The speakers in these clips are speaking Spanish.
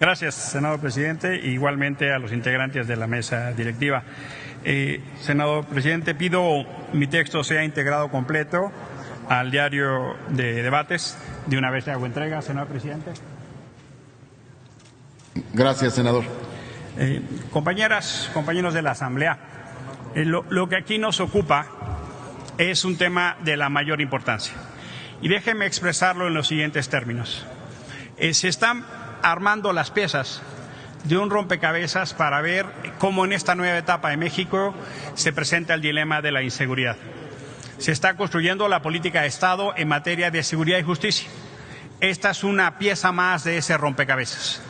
Gracias, senador presidente, e igualmente a los integrantes de la mesa directiva. Senador presidente, pido mi texto sea integrado completo al diario de debates. De una vez le hago entrega, senador presidente. Gracias, senador. Compañeras, compañeros de la Asamblea, lo que aquí nos ocupa es un tema de la mayor importancia. Y déjenme expresarlo en los siguientes términos. Se están armando las piezas de un rompecabezas para ver cómo en esta nueva etapa de México se presenta el dilema de la inseguridad. Se está construyendo la política de Estado en materia de seguridad y justicia. Esta es una pieza más de ese rompecabezas.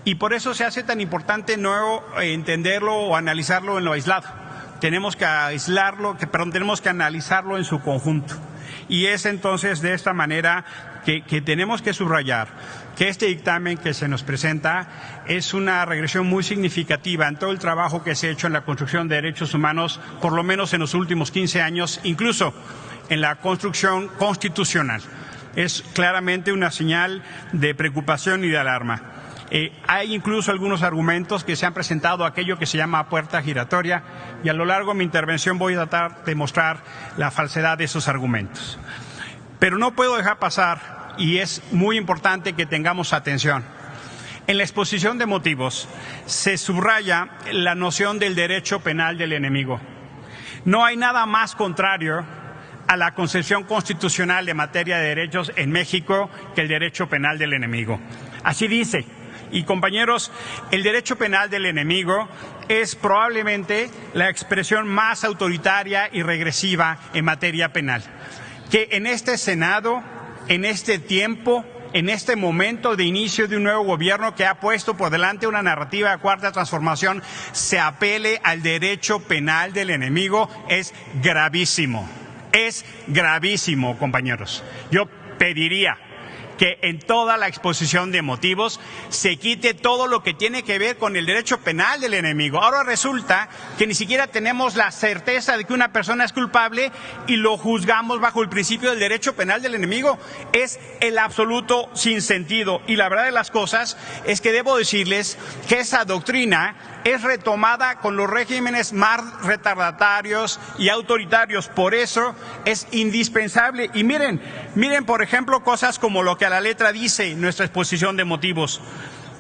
Y por eso se hace tan importante no entenderlo o analizarlo en lo aislado. Tenemos que tenemos que analizarlo en su conjunto. Y es entonces de esta manera que tenemos que subrayar que este dictamen que se nos presenta es una regresión muy significativa en todo el trabajo que se ha hecho en la construcción de derechos humanos, por lo menos en los últimos 15 años, incluso en la construcción constitucional. Es claramente una señal de preocupación y de alarma. Hay incluso algunos argumentos que se han presentado, aquello que se llama puerta giratoria, y a lo largo de mi intervención voy a tratar de mostrar la falsedad de esos argumentos. Pero no puedo dejar pasar, y es muy importante que tengamos atención. En la exposición de motivos se subraya la noción del derecho penal del enemigo. No hay nada más contrario a la concepción constitucional de materia de derechos en México que el derecho penal del enemigo. Así dice. Y compañeros, el derecho penal del enemigo es probablemente la expresión más autoritaria y regresiva en materia penal. Que en este Senado, en este tiempo, en este momento de inicio de un nuevo gobierno que ha puesto por delante una narrativa de cuarta transformación, se apele al derecho penal del enemigo es gravísimo. Es gravísimo, compañeros. Yo pediría que en toda la exposición de motivos se quite todo lo que tiene que ver con el derecho penal del enemigo. Ahora resulta que ni siquiera tenemos la certeza de que una persona es culpable y lo juzgamos bajo el principio del derecho penal del enemigo. Es el absoluto sinsentido. Y la verdad de las cosas es que debo decirles que esa doctrina es retomada con los regímenes más retardatarios y autoritarios. Por eso es indispensable. Y miren, por ejemplo, cosas como lo que a la letra dice nuestra exposición de motivos.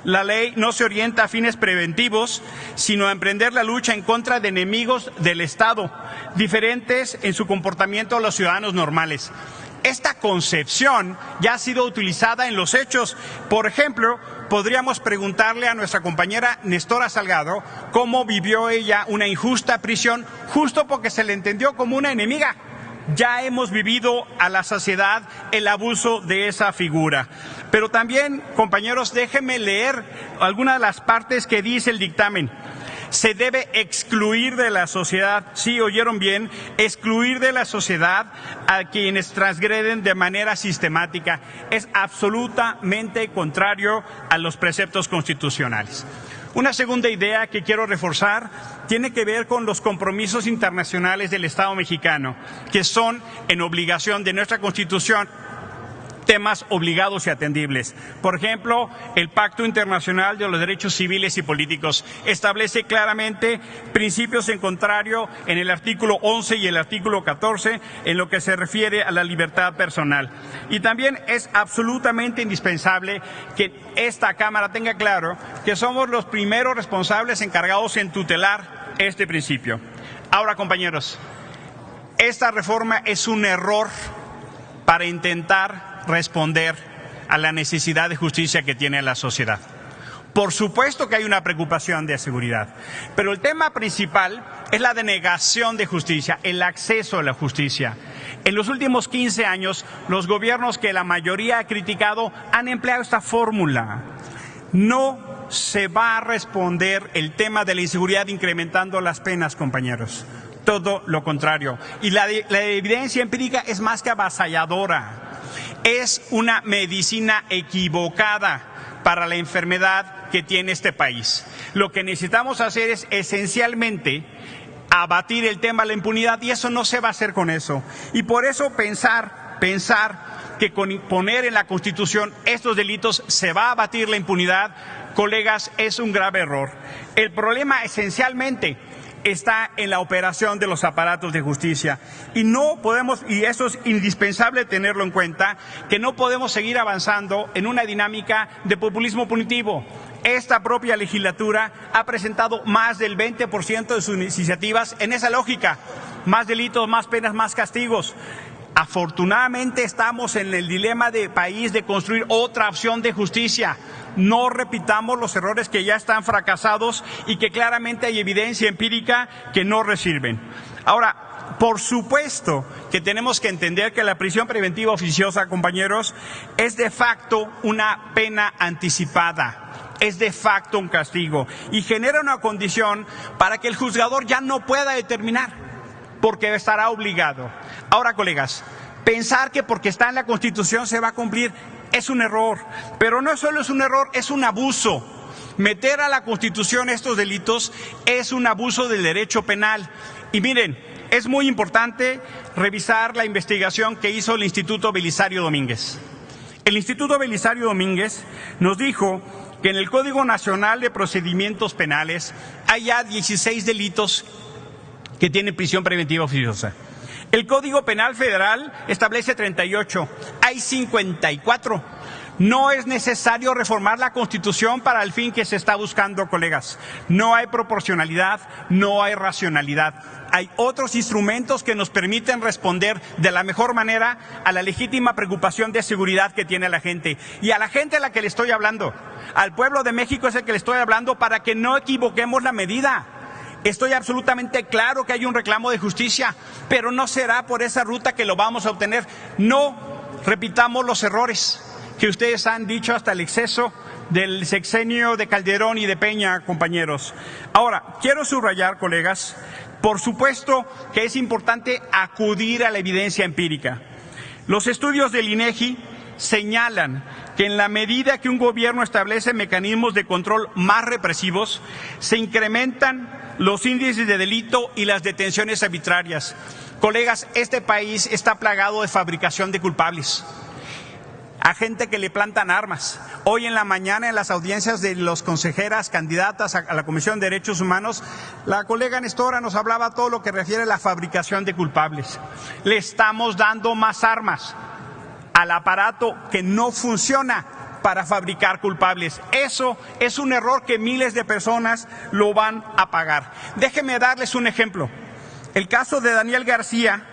La ley no se orienta a fines preventivos, sino a emprender la lucha en contra de enemigos del Estado, diferentes en su comportamiento a los ciudadanos normales. Esta concepción ya ha sido utilizada en los hechos. Por ejemplo, podríamos preguntarle a nuestra compañera Nestora Salgado cómo vivió ella una injusta prisión justo porque se le entendió como una enemiga. Ya hemos vivido a la saciedad el abuso de esa figura. Pero también, compañeros, déjenme leer algunas de las partes que dice el dictamen. Se debe excluir de la sociedad, sí, oyeron bien, excluir de la sociedad a quienes transgreden de manera sistemática. Es absolutamente contrario a los preceptos constitucionales. Una segunda idea que quiero reforzar tiene que ver con los compromisos internacionales del Estado mexicano, que son en obligación de nuestra Constitución temas obligados y atendibles. Por ejemplo, el Pacto Internacional de los Derechos Civiles y Políticos establece claramente principios en contrario en el artículo 11 y el artículo 14 en lo que se refiere a la libertad personal. Y también es absolutamente indispensable que esta Cámara tenga claro que somos los primeros responsables encargados en tutelar este principio. Ahora, compañeros, esta reforma es un error para intentar responder a la necesidad de justicia que tiene la sociedad. Por supuesto que hay una preocupación de seguridad, pero el tema principal es la denegación de justicia, el acceso a la justicia. En los últimos 15 años, los gobiernos que la mayoría ha criticado han empleado esta fórmula. No se va a responder el tema de la inseguridad incrementando las penas, compañeros. Todo lo contrario. Y la evidencia empírica es más que avasalladora. Es una medicina equivocada para la enfermedad que tiene este país. Lo que necesitamos hacer es esencialmente abatir el tema de la impunidad y eso no se va a hacer con eso. Y por eso pensar que con poner en la Constitución estos delitos se va a abatir la impunidad, colegas, es un grave error. El problema esencialmente está en la operación de los aparatos de justicia y no podemos, y eso es indispensable tenerlo en cuenta, que no podemos seguir avanzando en una dinámica de populismo punitivo. Esta propia legislatura ha presentado más del 20% de sus iniciativas en esa lógica: más delitos, más penas, más castigos. Afortunadamente estamos en el dilema de país de construir otra opción de justicia. No repitamos los errores que ya están fracasados y que claramente hay evidencia empírica que no sirven. Ahora, por supuesto que tenemos que entender que la prisión preventiva oficiosa, compañeros, es de facto una pena anticipada. Es de facto un castigo y genera una condición para que el juzgador ya no pueda determinar, porque estará obligado. Ahora, colegas, pensar que porque está en la Constitución se va a cumplir es un error, pero no solo es un error, es un abuso. Meter a la Constitución estos delitos es un abuso del derecho penal. Y miren, es muy importante revisar la investigación que hizo el Instituto Belisario Domínguez. El Instituto Belisario Domínguez nos dijo que en el Código Nacional de Procedimientos Penales hay ya 16 delitos que tienen prisión preventiva oficiosa. El Código Penal Federal establece 38, hay 54. No es necesario reformar la Constitución para el fin que se está buscando, colegas. No hay proporcionalidad, no hay racionalidad. Hay otros instrumentos que nos permiten responder de la mejor manera a la legítima preocupación de seguridad que tiene la gente. Y a la gente a la que le estoy hablando, al pueblo de México es el que le estoy hablando para que no equivoquemos la medida. Estoy absolutamente claro que hay un reclamo de justicia, pero no será por esa ruta que lo vamos a obtener. No repitamos los errores que ustedes han dicho hasta el exceso del sexenio de Calderón y de Peña, compañeros. Ahora, quiero subrayar, colegas, por supuesto que es importante acudir a la evidencia empírica. Los estudios del INEGI señalan que en la medida que un gobierno establece mecanismos de control más represivos, se incrementan los índices de delito y las detenciones arbitrarias. Colegas, este país está plagado de fabricación de culpables, a gente que le plantan armas. Hoy en la mañana, en las audiencias de las consejeras candidatas a la Comisión de Derechos Humanos, la colega Nestora nos hablaba todo lo que refiere a la fabricación de culpables. Le estamos dando más armas al aparato que no funciona para fabricar culpables. Eso es un error que miles de personas lo van a pagar. Déjenme darles un ejemplo. El caso de Daniel García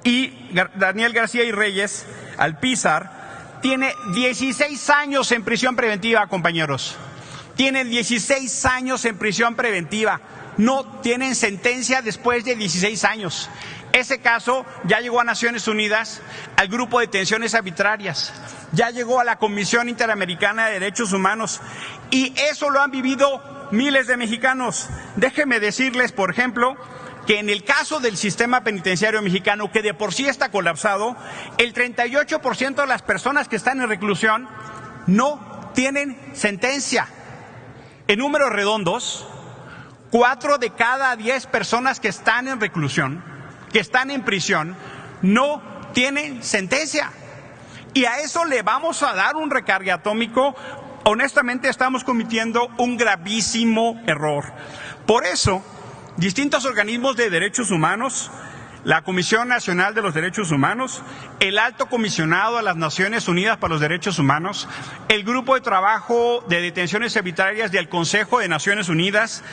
y Reyes Alpizar tiene 16 años en prisión preventiva, compañeros. Tienen 16 años en prisión preventiva. No tienen sentencia después de 16 años. Ese caso ya llegó a Naciones Unidas, al Grupo de Detenciones Arbitrarias, ya llegó a la Comisión Interamericana de Derechos Humanos y eso lo han vivido miles de mexicanos. Déjenme decirles, por ejemplo, que en el caso del sistema penitenciario mexicano, que de por sí está colapsado, el 38% de las personas que están en reclusión no tienen sentencia. En números redondos, 4 de cada 10 personas que están en reclusión, que están en prisión, no tienen sentencia. Y a eso le vamos a dar un recargue atómico. Honestamente, estamos cometiendo un gravísimo error. Por eso, distintos organismos de derechos humanos, la Comisión Nacional de los Derechos Humanos, el Alto Comisionado de las Naciones Unidas para los Derechos Humanos, el Grupo de Trabajo de Detenciones Arbitrarias del Consejo de Naciones Unidas,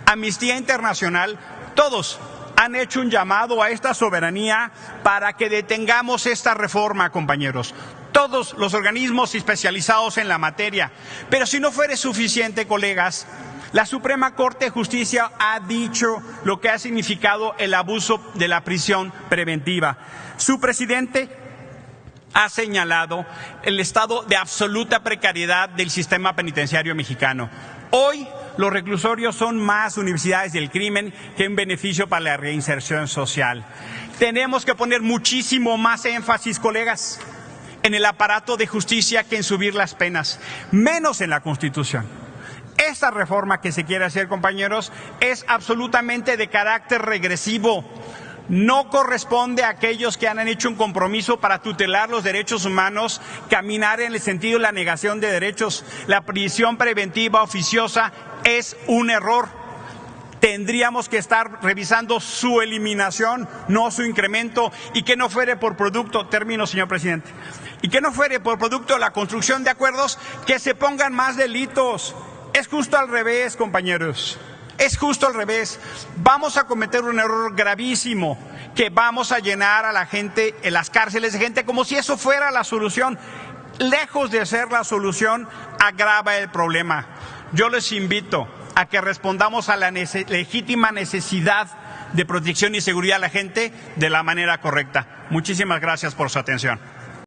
Amnistía Internacional, todos han hecho un llamado a esta soberanía para que detengamos esta reforma, compañeros. Todos los organismos especializados en la materia. Pero si no fuera suficiente, colegas, la Suprema Corte de Justicia ha dicho lo que ha significado el abuso de la prisión preventiva. Su presidente ha señalado el estado de absoluta precariedad del sistema penitenciario mexicano. Hoy los reclusorios son más universidades del crimen que un beneficio para la reinserción social. Tenemos que poner muchísimo más énfasis, colegas, en el aparato de justicia que en subir las penas, menos en la Constitución. Esta reforma que se quiere hacer, compañeros, es absolutamente de carácter regresivo. No corresponde a aquellos que han hecho un compromiso para tutelar los derechos humanos caminar en el sentido de la negación de derechos. La prisión preventiva oficiosa es un error. Tendríamos que estar revisando su eliminación, no su incremento, y que no fuere por producto, termino, señor presidente, y que no fuere por producto de la construcción de acuerdos que se pongan más delitos. Es justo al revés, compañeros. Es justo al revés. Vamos a cometer un error gravísimo, que vamos a llenar a la gente en las cárceles de gente como si eso fuera la solución. Lejos de ser la solución, agrava el problema. Yo les invito a que respondamos a la legítima necesidad de protección y seguridad a la gente de la manera correcta. Muchísimas gracias por su atención.